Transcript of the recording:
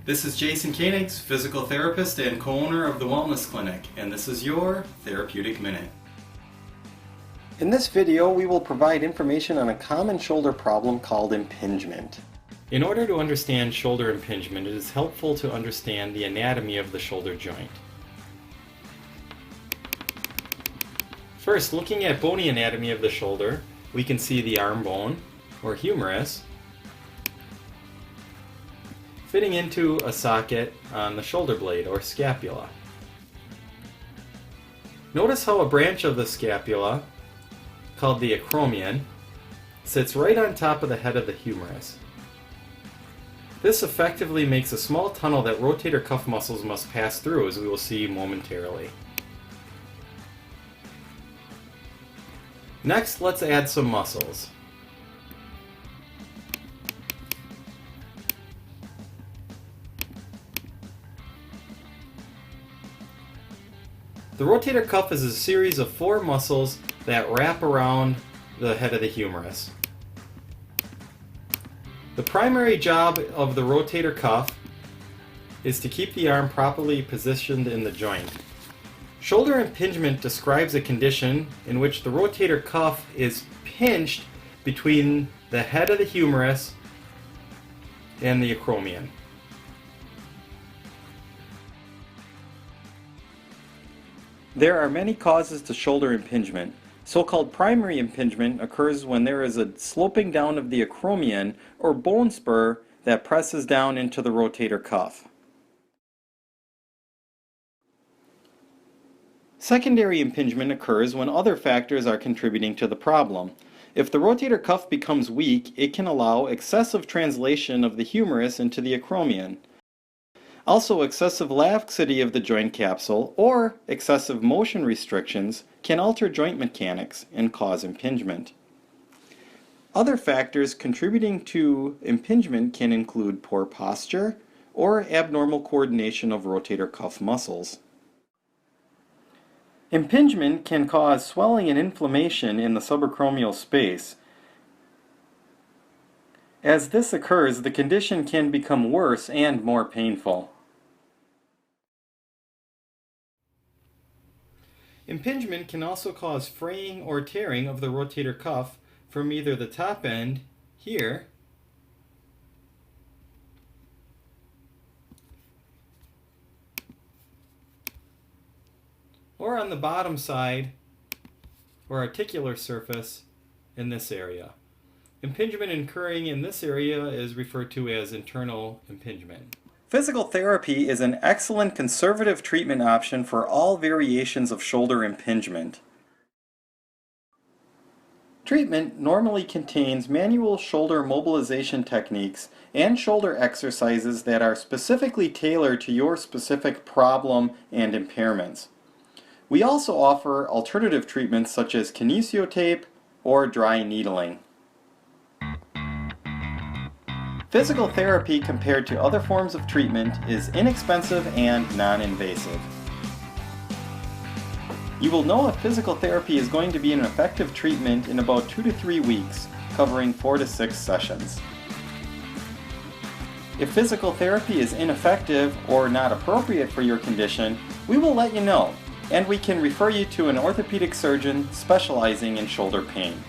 This is Jason Koenig, physical therapist and co-owner of the Wellness Clinic, and this is your Therapeutic Minute. In this video, we will provide information on a common shoulder problem called impingement. In order to understand shoulder impingement, it is helpful to understand the anatomy of the shoulder joint. First, looking at bony anatomy of the shoulder, we can see the arm bone, or humerus, fitting into a socket on the shoulder blade, or scapula. Notice how a branch of the scapula, called the acromion, sits right on top of the head of the humerus. This effectively makes a small tunnel that rotator cuff muscles must pass through, as we will see momentarily. Next, let's add some muscles. The rotator cuff is a series of 4 muscles that wrap around the head of the humerus. The primary job of the rotator cuff is to keep the arm properly positioned in the joint. Shoulder impingement describes a condition in which the rotator cuff is pinched between the head of the humerus and the acromion. There are many causes to shoulder impingement. So-called primary impingement occurs when there is a sloping down of the acromion or bone spur that presses down into the rotator cuff. Secondary impingement occurs when other factors are contributing to the problem. If the rotator cuff becomes weak, it can allow excessive translation of the humerus into the acromion. Also, excessive laxity of the joint capsule or excessive motion restrictions can alter joint mechanics and cause impingement. Other factors contributing to impingement can include poor posture or abnormal coordination of rotator cuff muscles. Impingement can cause swelling and inflammation in the subacromial space. As this occurs, the condition can become worse and more painful. Impingement can also cause fraying or tearing of the rotator cuff from either the top end, here, or on the bottom side or articular surface in this area. Impingement occurring in this area is referred to as internal impingement. Physical therapy is an excellent conservative treatment option for all variations of shoulder impingement. Treatment normally contains manual shoulder mobilization techniques and shoulder exercises that are specifically tailored to your specific problem and impairments. We also offer alternative treatments such as kinesiotape or dry needling. Physical therapy compared to other forms of treatment is inexpensive and non-invasive. You will know if physical therapy is going to be an effective treatment in about 2 to 3 weeks, covering 4 to 6 sessions. If physical therapy is ineffective or not appropriate for your condition, we will let you know, and we can refer you to an orthopedic surgeon specializing in shoulder pain.